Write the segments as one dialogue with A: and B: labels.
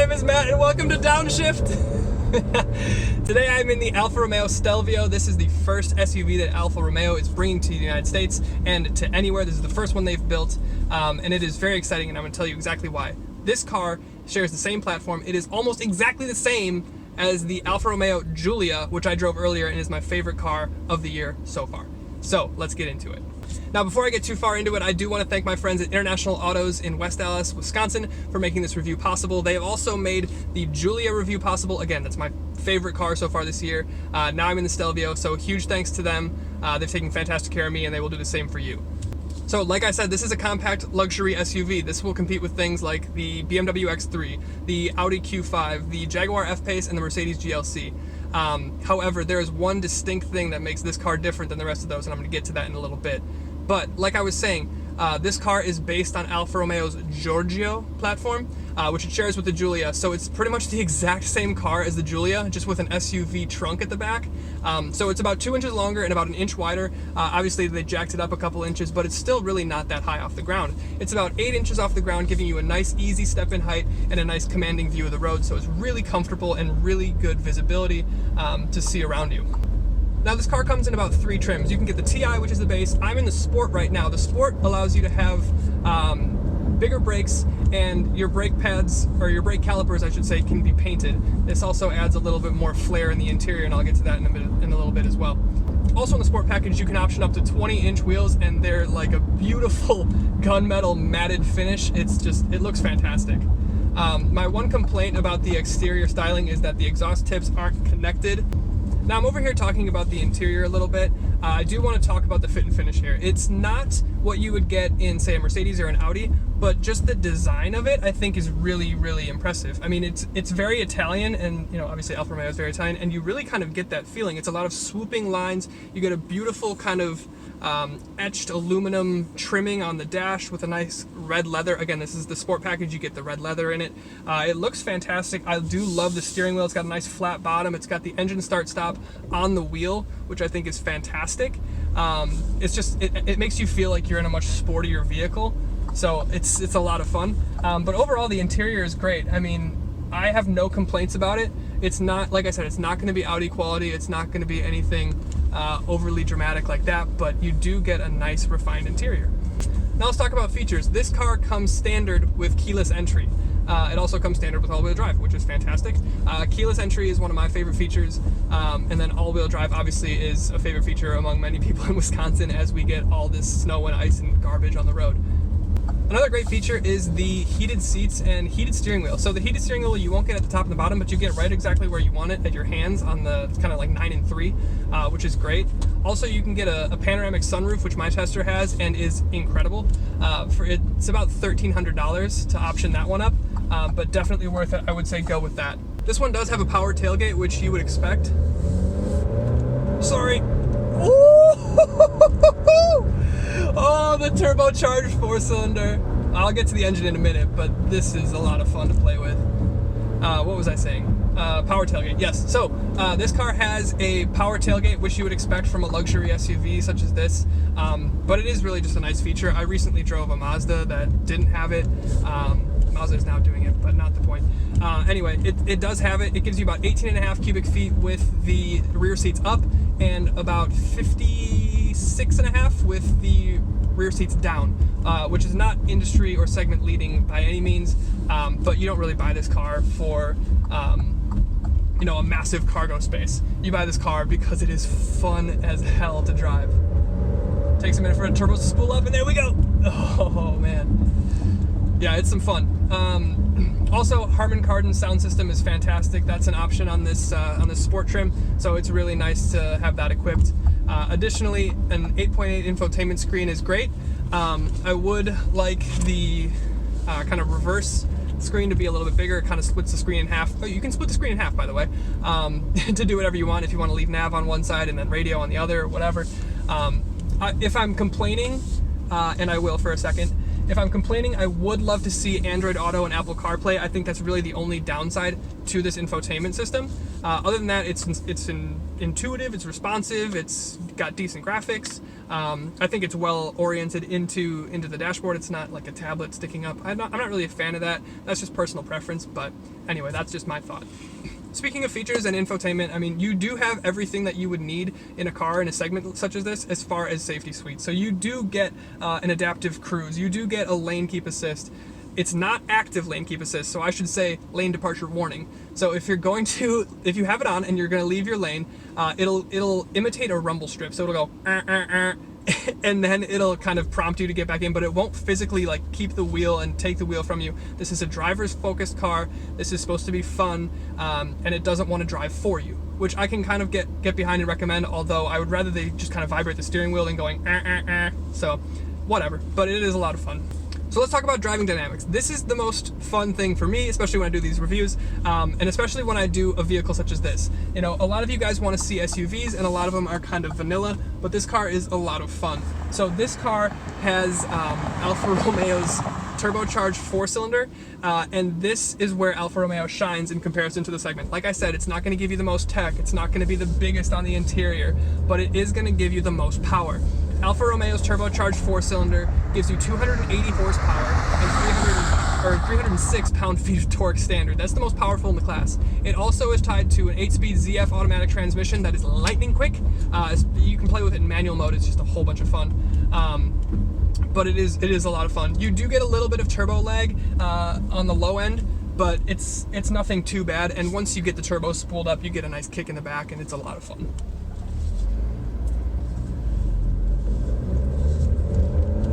A: name is Matt and welcome to Downshift. Today I'm in the Alfa Romeo Stelvio. This is the first SUV that Alfa Romeo is bringing to the United States and to anywhere. This is the first one they've built, and it is very exciting, and I'm going to tell you exactly why. This car shares the same platform. It is almost exactly the same as the Alfa Romeo Giulia, which I drove earlier and is my favorite car of the year so far. So let's get into it. Now, before I get too far into it, I do want to thank my friends at International Autos in West Allis, Wisconsin for making this review possible. They have also made the Giulia review possible. Again, that's my favorite car so far this year. Now I'm in the Stelvio, so huge thanks to them. They've taken fantastic care of me and they will do the same for you. So like I said, this is a compact luxury SUV. This will compete with things like the BMW X3, the Audi Q5, the Jaguar F-Pace, and the Mercedes GLC. However, there is one distinct thing that makes this car different than the rest of those, and I'm going to get to that in a little bit. But like I was saying, this car is based on Alfa Romeo's Giorgio platform, which it shares with the Giulia. So it's pretty much the exact same car as the Giulia, just with an SUV trunk at the back. So it's about 2 inches longer and about an inch wider. Obviously they jacked it up a couple inches, but it's still really not that high off the ground. It's about 8 inches off the ground, giving you a nice easy step in height and a nice commanding view of the road. So it's really comfortable and really good visibility to see around you. Now this car comes in about 3 trims. You can get the TI, which is the base. I'm in the Sport right now. The Sport allows you to have bigger brakes, and your brake pads, or your brake calipers I should say, can be painted. This also adds a little bit more flair in the interior, and I'll get to that in a little bit as well. Also in the Sport package, you can option up to 20-inch wheels, and they're like a beautiful gunmetal matted finish. It looks fantastic. My one complaint about the exterior styling is that the exhaust tips aren't connected. Now I'm over here talking about the interior a little bit. I do want to talk about the fit and finish here. It's not what you would get in, say, a Mercedes or an Audi, but just the design of it I think is really, really impressive. I mean, it's very Italian, and you know, obviously Alfa Romeo is very Italian, and you really kind of get that feeling. It's a lot of swooping lines. You get a beautiful kind of etched aluminum trimming on the dash with a nice red leather. Again, this is the Sport package. You get the red leather in it. It looks fantastic. I do love the steering wheel. It's got a nice flat bottom. It's got the engine start stop on the wheel, which I think is fantastic. It makes you feel like you're in a much sportier vehicle. So it's a lot of fun. But overall, the interior is great. I mean, I have no complaints about it. It's not, like I said, it's not going to be Audi quality. It's not going to be anything overly dramatic like that, but you do get a nice refined interior. Now let's talk about features. This car comes standard with keyless entry. It also comes standard with all-wheel drive, which is fantastic. Keyless entry is one of my favorite features, and then all-wheel drive obviously is a favorite feature among many people in Wisconsin as we get all this snow and ice and garbage on the road. Another great feature is the heated seats and heated steering wheel. So the heated steering wheel you won't get at the top and the bottom, but you get right exactly where you want it at your hands on the kind of like 9 and 3, which is great. Also, you can get a panoramic sunroof, which my tester has and is incredible. It's about $1,300 to option that one up, but definitely worth it. I would say go with that. This one does have a power tailgate, which you would expect. Sorry. Oh, the turbocharged 4-cylinder. I'll get to the engine in a minute, but this is a lot of fun to play with. What was I saying? Power tailgate, yes. So this car has a power tailgate, which you would expect from a luxury SUV such as this, but it is really just a nice feature. I recently drove a Mazda that didn't have it. Mazda is now doing it, but not the point. Anyway, it does have it. It gives you about 18.5 cubic feet with the rear seats up, and about 56.5 with the rear seats down, which is not industry or segment leading by any means, but you don't really buy this car for you know, a massive cargo space. You buy this car because it is fun as hell to drive. Takes a minute for the turbos to spool up, and there we go. Oh man, yeah, it's some fun. Also, Harman Kardon sound system is fantastic. That's an option on this Sport trim, so it's really nice to have that equipped. Additionally, an 8.8 infotainment screen is great. I would like the kind of reverse screen to be a little bit bigger. It kind of splits the screen in half. Oh, you can split the screen in half, by the way, to do whatever you want. If you want to leave nav on one side and then radio on the other, whatever. If I'm complaining, and I will for a second, if I'm complaining, I would love to see Android Auto and Apple CarPlay. I think that's really the only downside to this infotainment system. Other than that, it's intuitive, it's responsive, it's got decent graphics. I think it's well oriented into the dashboard. It's not like a tablet sticking up. I'm not really a fan of that. That's just personal preference, but anyway, that's just my thought. Speaking of features and infotainment, I mean, you do have everything that you would need in a car in a segment such as this as far as safety suite. So you do get an adaptive cruise. You do get a lane keep assist. It's not active lane keep assist, so I should say lane departure warning. So if you have it on and you're going to leave your lane, it'll imitate a rumble strip. So it'll go, and then it'll kind of prompt you to get back in, but it won't physically like keep the wheel and take the wheel from you. This is a driver's focused car. This is supposed to be fun, and it doesn't want to drive for you, which I can kind of get behind and recommend, although I would rather they just kind of vibrate the steering wheel than going, so whatever, but it is a lot of fun. So let's talk about driving dynamics. This is the most fun thing for me, especially when I do these reviews, and especially when I do a vehicle such as this. You know, a lot of you guys want to see SUVs, and a lot of them are kind of vanilla, but this car is a lot of fun. So this car has Alfa Romeo's turbocharged 4-cylinder, and this is where Alfa Romeo shines in comparison to the segment. Like I said, it's not going to give you the most tech, it's not going to be the biggest on the interior, but it is going to give you the most power. Alfa Romeo's turbocharged 4-cylinder gives you 280 horsepower and 306 pound-feet of torque standard. That's the most powerful in the class. It also is tied to an 8-speed ZF automatic transmission that is lightning quick. You can play with it in manual mode. It's just a whole bunch of fun. But it is a lot of fun. You do get a little bit of turbo lag on the low end, but it's nothing too bad. And once you get the turbo spooled up, you get a nice kick in the back, and it's a lot of fun.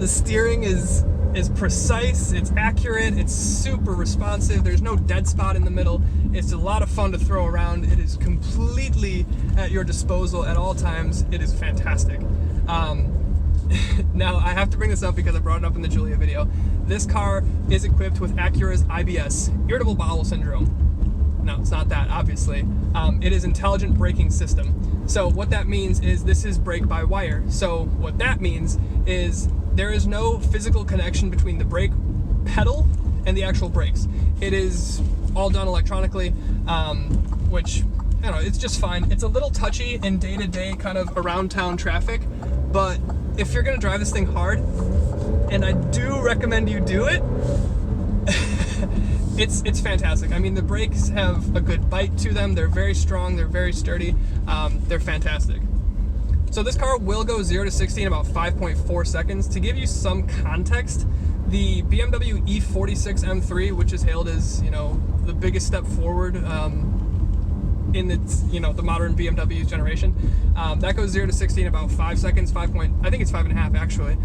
A: The steering is precise, it's accurate, it's super responsive, there's no dead spot in the middle. It's a lot of fun to throw around. It is completely at your disposal at all times. It is fantastic. Now, I have to bring this up because I brought it up in the Giulia video. This car is equipped with Acura's IBS, irritable bowel syndrome. No, it's not that, obviously. It is intelligent braking system. So what that means is this is brake-by-wire. So what that means is there is no physical connection between the brake pedal and the actual brakes. It is all done electronically, which, I don't know, it's just fine. It's a little touchy in day-to-day kind of around town traffic, but if you're gonna drive this thing hard, and I do recommend you do it, it's fantastic. I mean, the brakes have a good bite to them. They're very strong, they're very sturdy, they're fantastic. So this car will go 0 to 60 in about 5.4 seconds. To give you some context, the BMW E46 M3, which is hailed as, you know, the biggest step forward in its, you know, the modern BMW generation, that goes 0 to 60 in about 5 seconds. I think it's 5.5 actually.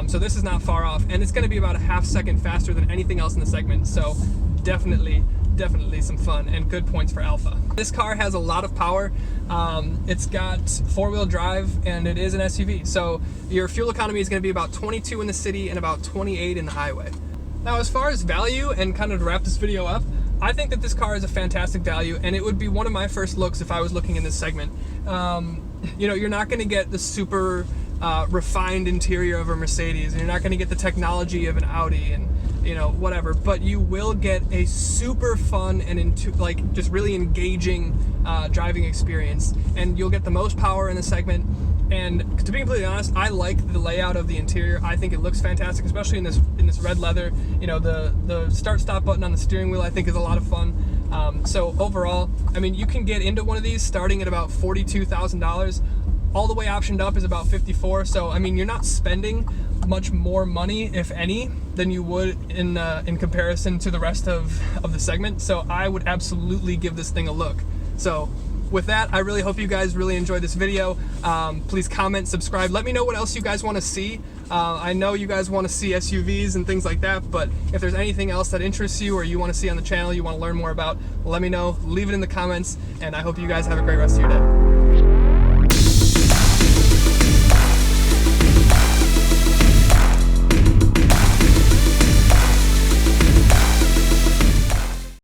A: So this is not far off, and it's going to be about a half second faster than anything else in the segment. So definitely some fun and good points for Alfa. This car has a lot of power. It's got 4-wheel drive, and it is an SUV. So your fuel economy is going to be about 22 in the city and about 28 in the highway. Now, as far as value, and kind of to wrap this video up, I think that this car is a fantastic value, and it would be one of my first looks if I was looking in this segment. You know, you're not going to get the super refined interior of a Mercedes, and you're not going to get the technology of an Audi, and you know, whatever, but you will get a super fun and just really engaging driving experience, and you'll get the most power in the segment. And to be completely honest, I like the layout of the interior. I think it looks fantastic, especially in this red leather. You know, the start-stop button on the steering wheel I think is a lot of fun. So overall, I mean, you can get into one of these starting at about $42,000. All the way optioned up is about $54,000. So I mean, you're not spending much more money, if any, than you would in comparison to the rest of the segment. So I would absolutely give this thing a look. So with that, I really hope you guys really enjoyed this video. Please comment, subscribe, let me know what else you guys want to see. I know you guys want to see SUVs and things like that, but if there's anything else that interests you or you want to see on the channel, you want to learn more about, let me know, leave it in the comments, and I hope you guys have a great rest of your day.